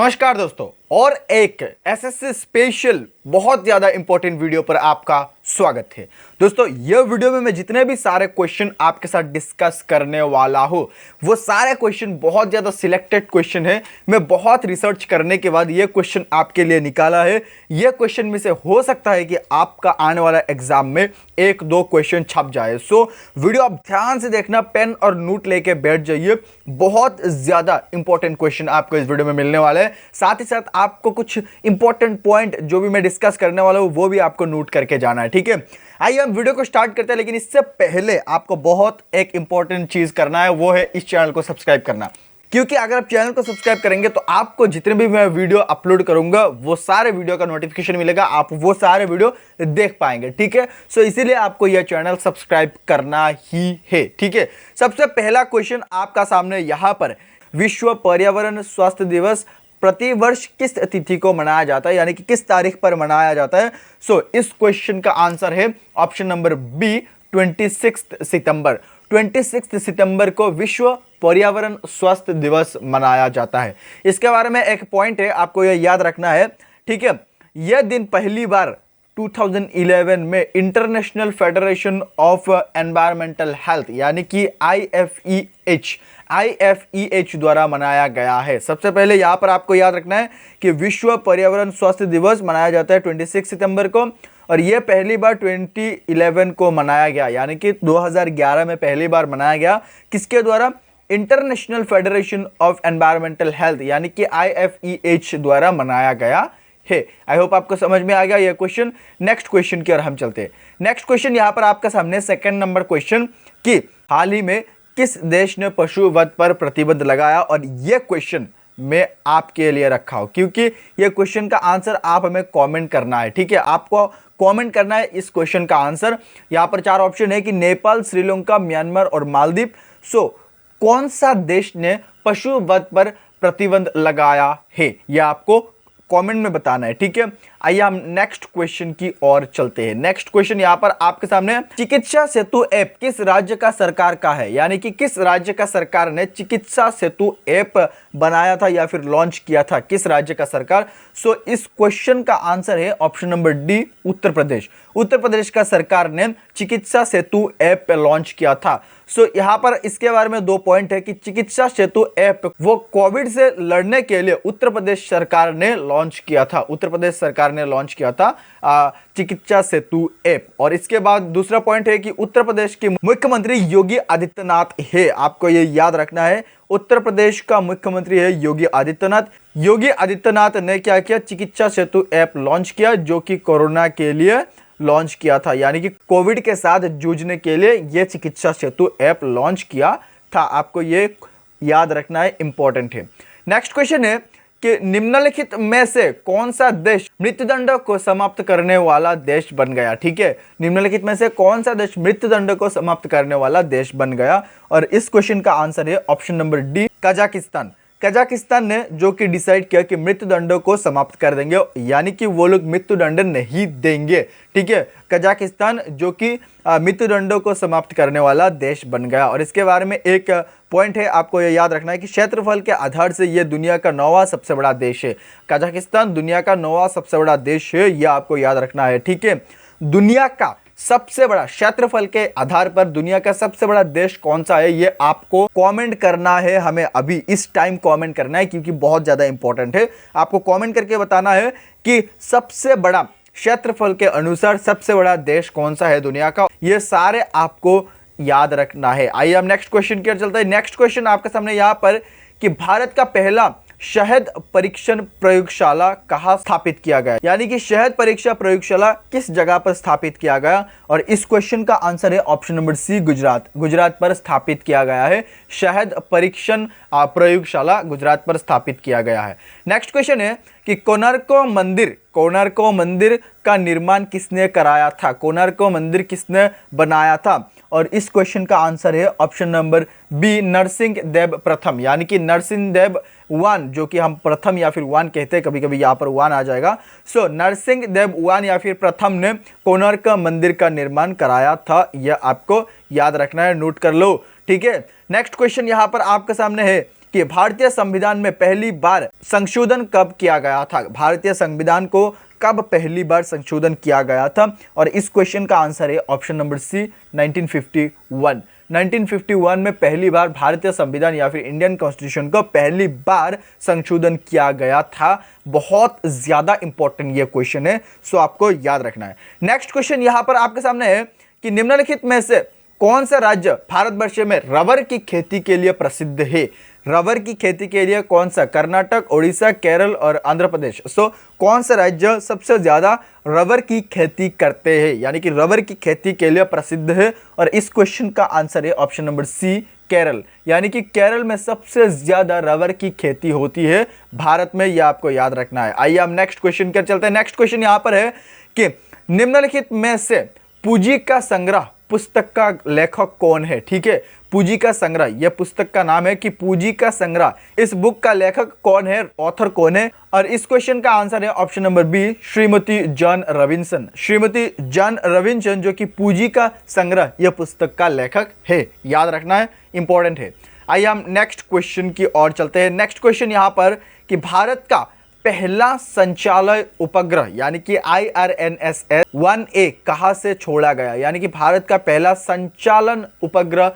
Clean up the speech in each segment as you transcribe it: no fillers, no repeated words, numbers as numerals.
नमस्कार दोस्तों, और एक एसएससी स्पेशल बहुत ज्यादा इंपॉर्टेंट वीडियो पर आपका स्वागत है। दोस्तों, यह वीडियो में मैं जितने भी सारे क्वेश्चन आपके साथ डिस्कस करने वाला हूं, वो सारे क्वेश्चन बहुत ज्यादा सिलेक्टेड क्वेश्चन है। मैं बहुत रिसर्च करने के बाद ये क्वेश्चन आपके लिए निकाला है। यह क्वेश्चन में से हो सकता है कि आपका आने वाला एग्जाम में एक दो क्वेश्चन छप जाए। सो वीडियो आप ध्यान से देखना, पेन और नोट लेके बैठ जाइए। बहुत ज्यादा इंपॉर्टेंट क्वेश्चन आपको इस वीडियो में मिलने वाले हैं। साथ ही साथ आपको कुछ इंपॉर्टेंट पॉइंट जो भी मैं डिस्कस करने वाला हूं वो भी आपको नोट करके जाना है, ठीक है। आइए हम वीडियो को स्टार्ट करते हैं, लेकिन इससे पहले आपको बहुत एक इंपॉर्टेंट चीज करना है, वो है इस चैनल को सब्सक्राइब करना। क्योंकि अगर आप चैनल को सब्सक्राइब करेंगे तो आपको जितने भी मैं वीडियो अपलोड करूंगा वो सारे वीडियो का नोटिफिकेशन मिलेगा, आप वो सारे वीडियो देख पाएंगे, ठीक है। सो इसीलिए आपको यह चैनल सब्सक्राइब करना ही है, ठीक है। सबसे पहला क्वेश्चन आपका सामने यहां पर, विश्व पर्यावरण स्वास्थ्य दिवस प्रति वर्ष किस तिथि को मनाया जाता है, यानी कि किस तारीख पर मनाया जाता है। सो इस क्वेश्चन का आंसर है ऑप्शन नंबर बी, 26 सितंबर। 26 सितंबर को विश्व पर्यावरण स्वास्थ्य दिवस मनाया जाता है। इसके बारे में एक पॉइंट है, आपको यह याद रखना है, ठीक है। यह दिन पहली बार 2011 में international federation of environmental health यानी कि IFEH द्वारा मनाया गया है। सबसे पहले यहां पर आपको याद रखना है कि विश्व पर्यावरण स्वास्थ्य दिवस मनाया जाता है 26 सितंबर को, और यह पहली बार 2011 को मनाया गया, यानी कि 2011 में पहली बार मनाया गया। किसके द्वारा? International federation of environmental health यानी कि IFEH द्वारा मनाया गया है। आई होप आपको समझ में आ गया यह क्वेश्चन। नेक्स्ट क्वेश्चन की ओर हम चलते हैं। नेक्स्ट क्वेश्चन यहां पर आपका सामने सेकंड नंबर क्वेश्चन कि हाल ही में किस देश ने पशु वध पर प्रतिबंध लगाया, और यह क्वेश्चन मैं आपके लिए रखा हूं क्योंकि यह क्वेश्चन का आंसर आप हमें कमेंट करना है, ठीक है। आपको कमेंट करना है इस क्वेश्चन का आंसर। यहां पर चार ऑप्शन है कि नेपाल, श्रीलंका, म्यांमार और मालदीव। सो कौन सा देश ने पशु वध पर प्रतिबंध लगाया है, यह आपको कमेंट में बताना है, ठीक है। आइए हम नेक्स्ट क्वेश्चन की ओर चलते हैं। नेक्स्ट क्वेश्चन यहां पर आपके सामने, चिकित्सा सेतु ऐप किस राज्य का सरकार का है, यानी कि किस राज्य का सरकार ने चिकित्सा सेतु ऐप बनाया था या फिर लॉन्च किया था, किस राज्य का सरकार। सो इस क्वेश्चन का आंसर है option number D, Uttar Pradesh. Uttar Pradesh का सरकार ने चिकित्सा सेतु ऐप लॉन्च किया था। सो यहां पर इसके बारे में दो पॉइंट है कि चिकित्सा सेतु ऐप वो कोविड से लड़ने के लिए उत्तर प्रदेश सरकार ने लॉन्च किया था। उत्तर प्रदेश सरकार ने लॉन्च किया था चिकित्सा सेतु ऐप। और इसके बाद दूसरा पॉइंट है कि उत्तर प्रदेश के मुख्यमंत्री योगी आदित्यनाथ है। आपको ये याद रखना है, उत्तर प्रदेश का मुख्यमंत्री है योगी आदित्यनाथ। योगी आदित्यनाथ ने क्या किया? चिकित्सा सेतु ऐप लॉन्च किया, जो कि कोरोना के लिए लॉन्च किया था, यानी कि कोविड के साथ जूझने के लिए यह चिकित्सा सेतु ऐप लॉन्च किया था। आपको ये याद रखना है, इंपॉर्टेंट है। नेक्स्ट क्वेश्चन है कि निम्नलिखित में से कौन सा देश मृत्युदंड को समाप्त करने वाला देश बन गया, ठीक है। निम्नलिखित में से कौन सा देश मृत्युदंड को समाप्त करने वाला देश बन गया, और इस क्वेश्चन का आंसर है option number D, Kazakhstan. Kazakhstan ने जो कि डिसाइड किया कि मृत्युदंड को समाप्त कर देंगे, यानी कि वो लोग मृत्युदंड नहीं देंगे, ठीक है। कजाकिस्तान जो कि मृत्युदंड को समाप्त करने वाला देश बन गया। और इसके बारे में एक पॉइंट है, आपको ये याद रखना है कि क्षेत्रफल के आधार से ये दुनिया का 9वां सबसे बड़ा देश है। कजाकिस्तान दुनिया का 9वां सबसे बड़ा देश है, यह आपको याद रखना है, ठीक है। दुनिया का सबसे बड़ा, क्षेत्रफल के आधार पर दुनिया का सबसे बड़ा देश कौन सा है, ये आपको कमेंट करना है, हमें अभी इस टाइम कमेंट करना है, क्योंकि बहुत ज्यादा इंपॉर्टेंट है। आपको कमेंट करके बताना है कि सबसे बड़ा, क्षेत्रफल के अनुसार सबसे बड़ा देश कौन सा है दुनिया का, ये सारे आपको याद रखना है। आइए हम नेक्स्ट क्वेश्चन की ओर चलते हैं। नेक्स्ट क्वेश्चन आपके सामने यहां पर कि भारत का पहला शहद परीक्षण प्रयोगशाला कहाँ स्थापित किया गया, यानी कि शहद परीक्षा प्रयोगशाला किस जगह पर स्थापित किया गया, और इस क्वेश्चन का आंसर है option number C, Gujarat. Gujarat पर स्थापित किया गया है, शहद परीक्षण प्रयोगशाला गुजरात पर स्थापित किया गया है। नेक्स्ट क्वेश्चन है कि कोणार्को मंदिर का निर्माण किसने कराया था, कोणार्को मंदिर किसने बनाया था, और इस क्वेश्चन का आंसर है option number B, Narsingh Dev प्रथम, यानी कि नरसिंह देव वन, जो कि हम प्रथम या फिर वन कहते हैं, कभी कभी यहाँ पर वन आ जाएगा। सो नरसिंह देव वन या फिर प्रथम ने कोणार्क मंदिर का निर्माण कराया था, यह आपको याद रखना है, नोट कर लो, ठीक है। नेक्स्ट क्वेश्चन यहाँ पर आपके सामने है कि भारतीय संविधान में पहली बार संशोधन कब किया गया था? भारतीय संविधान को कब पहली बार संशोधन किया गया था? और इस क्वेश्चन का आंसर है ऑप्शन नंबर सी, 1951। 1951 में पहली बार भारतीय संविधान या फिर इंडियन कॉन्स्टिट्यूशन को पहली बार संशोधन किया गया था। बहुत ज्यादा इंपॉर्टेंट ये क्वेश्चन है, सो आपको याद रखना है। नेक्स्ट क्वेश्चन यहां पर आपके सामने है कि निम्नलिखित में से कौन सा राज्य भारतवर्ष में रबर की खेती के लिए प्रसिद्ध है? रबर की खेती के लिए कौन सा? कर्नाटक, ओडिशा, केरल और आंध्र प्रदेश। सो कौन सा राज्य सबसे ज्यादा रबर की खेती करते हैं, यानी कि रबर की खेती के लिए प्रसिद्ध है? और इस क्वेश्चन का आंसर है ऑप्शन नंबर सी, केरल। यानी कि केरल में सबसे ज्यादा रबर की खेती होती है भारत में, यह आपको याद रखना है। आइए हम नेक्स्ट क्वेश्चन कर चलते हैं। नेक्स्ट क्वेश्चन यहां पर है कि निम्नलिखित में से पूंजी का संग्रह पुस्तक का लेखक कौन है? ठीक है, पूंजी का संग्रह, यह पुस्तक का नाम है कि पूंजी का संग्रह, इस बुक का लेखक कौन है, ऑथर कौन है? और इस क्वेश्चन का आंसर है option number B, Shrimati John Robinson. Shrimati John Robinson जो कि पूंजी का संग्रह यह पुस्तक का लेखक है, याद रखना है, इंपॉर्टेंट है। आइए हम नेक्स्ट क्वेश्चन की ओर चलते हैं। नेक्स्ट क्वेश्चन यहां पर कि भारत का पहला संचालय उपग्रह यानी कि IRNSS 1A कहां से छोड़ा गया? यानी कि भारत का पहला संचालन उपग्रह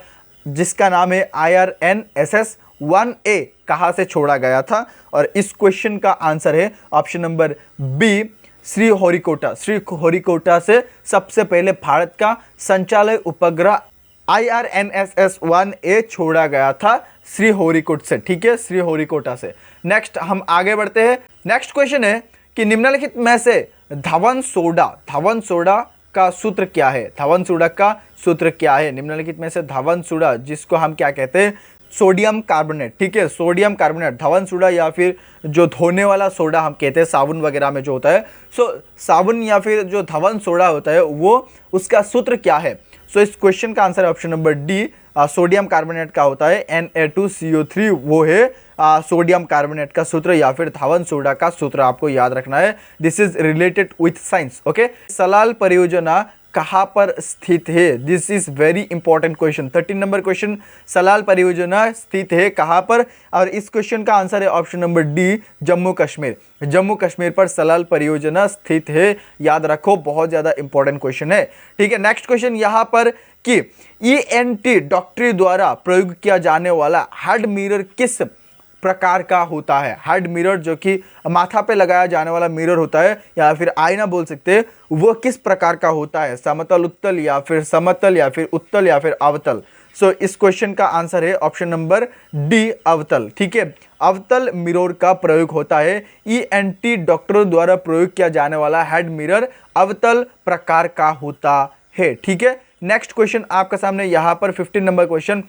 जिसका नाम है IRNSS 1A कहां से छोड़ा गया था? और इस क्वेश्चन का आंसर है option number B, Sriharikota. Sriharikota से सबसे पहले भारत का संचालय उपग्रह IRNSS 1A छोड़ा गया था श्रीहरिकोट से। ठीक है, श्रीहरिकोटा से। नेक्स्ट हम आगे बढ़ते हैं। नेक्स्ट क्वेश्चन है कि निम्नलिखित में से धवन सोडा का सूत्र क्या है? धवन सोडा का सूत्र क्या है? निम्नलिखित में से धवन सोडा, जिसको हम क्या कहते हैं, सोडियम कार्बोनेट। ठीक है, सोडियम कार्बोनेट, धवन सोडा या फिर जो धोने वाला सोडा हम कहते हैं साबुन वगैरह में जो होता है, सो साबुन या फिर जो धवन सोडा होता है वो उसका सूत्र क्या है? सो इस क्वेश्चन का आंसर है option number D, sodium carbonate का होता है Na2CO3, वो है सोडियम कार्बोनेट का सूत्र या फिर धवन सोडा का सूत्र, आपको याद रखना है। This is related with science. Okay, Salal परियोजना कहां पर स्थित है? This is very important question. 13 number question, Salal परियोजना स्थित है कहां पर? और इस क्वेश्चन का आंसर है option number D, Jammu Kashmir. Jammu Kashmir पर सलाल परियोजना स्थित है, याद रखो, बहुत ज्यादा इंपॉर्टेंट क्वेश्चन है। ठीक है, नेक्स्ट क्वेश्चन यहां पर कि ENT डॉक्टरी द्वारा प्रयोग किया जाने वाला हेड मिरर किस प्रकार का होता है? हेड मिरर जो कि माथा पे लगाया जाने वाला मिरर होता है या फिर आईना बोल सकते हैं, वो किस प्रकार का होता है? समतल उत्तल या फिर समतल या फिर उत्तल या फिर अवतल? सो इस क्वेश्चन का आंसर है ऑप्शन नंबर डी, अवतल। ठीक है, अवतल मिरर का प्रयोग होता है। ENT डॉक्टरों द्वारा प्रयोग किया जाने वाला हेड मिरर अवतल प्रकार का होता है। ठीक है, नेक्स्ट क्वेश्चन आपके सामने यहां पर 15 नंबर क्वेश्चन,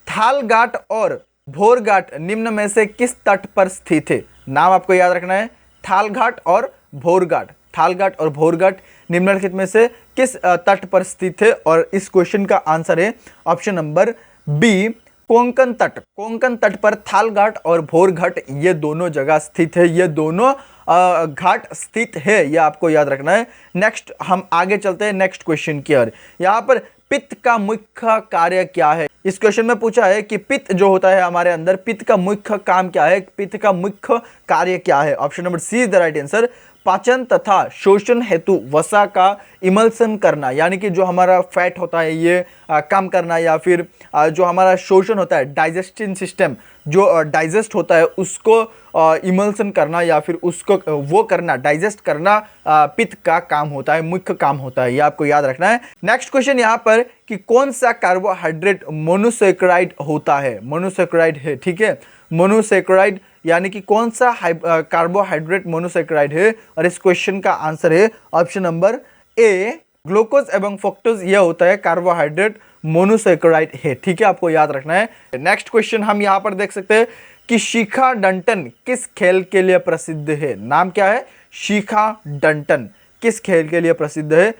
थालघाट और भोरघाट निम्न में से किस तट पर स्थित है? नाम आपको याद रखना है, थालघाट और भोरघाट। थालघाट और भोरघाट निम्नलिखित में से किस तट पर स्थित है? और इस क्वेश्चन का आंसर है ऑप्शन नंबर बी, कोंकण तट। कोंकण तट पर थालघाट और भोरघाट ये दोनों जगह स्थित है, ये दोनों घाट स्थित है, यह आपको याद रखना है। नेक्स्ट हम आगे चलते हैं नेक्स्ट क्वेश्चन की ओर। यहाँ पर पित्त का मुख्य कार्य क्या है? इस क्वेश्चन में पूछा है कि पित्त जो होता है हमारे अंदर, पित्त का मुख्य काम क्या है, पित्त का मुख्य कार्य क्या है? Option number C is the right answer, पाचन तथा शोषण हेतु वसा का इमल्सन करना, यानी कि जो हमारा फैट होता है ये कम करना, या फिर जो हमारा शोषण होता है, डाइजेस्टिंग सिस्टम जो डाइजेस्ट होता है उसको इमल्सन करना या फिर उसको वो करना, डाइजेस्ट करना पित्त का काम होता है, मुख्य काम होता है, ये आपको याद रखना है। नेक्स्ट क्वेश्चन यहाँ पर कि कौन सा कार्बोहाइड्रेट मोनोसैकेराइड होता है? मोनोसैकेराइड है। ठीक है, मोनोसैकेराइड यानी कि कौन सा कार्बोहाइड्रेट मोनोसैकेराइड है? और इस क्वेश्चन का आंसर है ऑप्शन नंबर ए, ग्लूकोज एवं फ्रक्टोज यह होता है कार्बोहाइड्रेट मोनोसैकेराइड है। ठीक है, आपको याद रखना है। नेक्स्ट क्वेश्चन हम यहाँ पर देख सकते हैं कि शिखा डंटन किस खेल के लिए प्रसिद्ध है? नाम क्या है? शिखा डंटन किस खेल के लिए प्रसिद्ध है?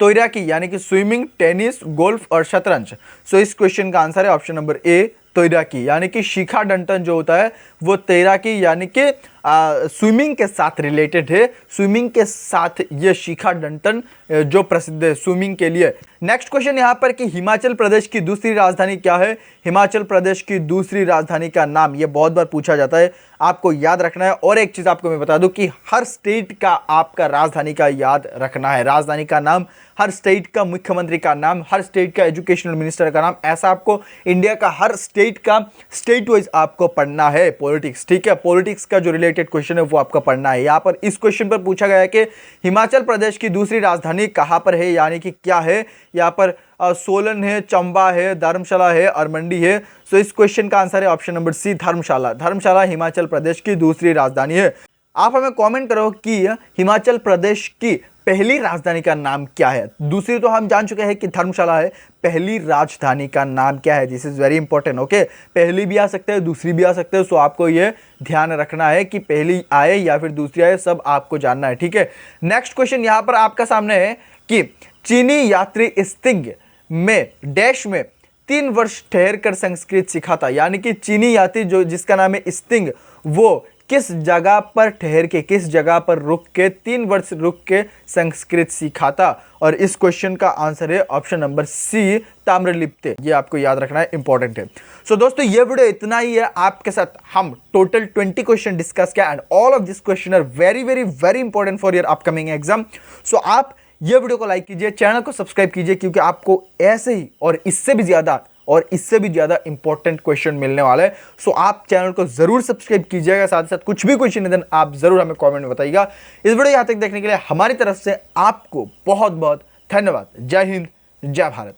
तैराकी यानी कि स्विमिंग, टेनिस, गोल्फ और शतरंज। सो इस क्वेश्चन का आंसर है ऑप्शन नंबर ए, तैराकी। यानी कि शिखा डंटन जो होता है वो तैराकी यानी कि स्विमिंग के साथ रिलेटेड है। स्विमिंग के साथ ये शिखा डंटन जो प्रसिद्ध है स्विमिंग के लिए। नेक्स्ट क्वेश्चन यहाँ पर कि हिमाचल प्रदेश की दूसरी राजधानी क्या है? हिमाचल प्रदेश की दूसरी राजधानी का नाम, ये बहुत बार पूछा जाता है, आपको याद रखना है। और एक चीज आपको मैं बता दूं कि हर स्टेट का आपका राजधानी का याद रखना है, राजधानी का नाम, हर स्टेट का मुख्यमंत्री का नाम, हर स्टेट का एजुकेशनल मिनिस्टर का नाम, ऐसा आपको इंडिया का हर स्टेट का स्टेट वाइज आपको पढ़ना है पॉलिटिक्स, ठीक है। पॉलिटिक्स का जो रिलेटेड क्वेश्चन है वो आपका पढ़ना है। यहाँ पर इस क्वेश्चन पर पूछा गया है कि हिमाचल प्रदेश की दूसरी राजधानी कहाँ पर है, यानी कि क्या है। यहाँ पर सोलन है, चंबा है, धर्मशाला है और मंडी है। सो इस क्वेश्चन का आंसर है ऑप्शन नंबर सी, धर्मशाला। धर्मशाला हिमाचल प्रदेश की दूसरी राजधानी है। आप हमें कमेंट करो कि हिमाचल प्रदेश की पहली राजधानी का नाम क्या है। दूसरी तो हम जान चुके हैं कि धर्मशाला है, पहली राजधानी का नाम क्या है? This is very important, okay. पहली भी आ सकते हैं, दूसरी भी आ सकते हैं, सो आपको ये ध्यान रखना है कि पहली आए या फिर दूसरी आए, सब आपको जानना है, ठीक है। नेक्स्ट क्वेश्चन यहाँ पर आपका सामने है कि चीनी यात्री स्तिंग में डैश में 3 वर्ष ठहर कर संस्कृत सीखा था, यानी कि चीनी यात्री जो जिसका नाम है स्तिंग, वो किस जगह पर ठहर के, किस जगह पर रुक के 3 वर्ष रुक के संस्कृत सीखा था। और इस क्वेश्चन का आंसर है ऑप्शन नंबर सी, ताम्रलिप्त। ये आपको याद रखना है, इंपॉर्टेंट है। सो दोस्तों ये वीडियो इतना ही है। आपके साथ हम टोटल 20 क्वेश्चन डिस्कस किया and all of this question are very very very important for your upcoming exam. So आप ये वीडियो को लाइक कीजिए, चैनल को सब्सक्राइब कीजिए, क्योंकि आपको ऐसे ही और इससे भी ज्यादा इंपॉर्टेंट क्वेश्चन मिलने वाला है। सो आप चैनल को जरूर सब्सक्राइब कीजिएगा, साथ ही साथ कुछ भी क्वेश्चन है देन आप जरूर हमें कमेंट में बताइएगा। इस वीडियो यहाँ तक देखने के लिए हमारी तरफ से आपको बहुत बहुत धन्यवाद। जय हिंद, जय भारत।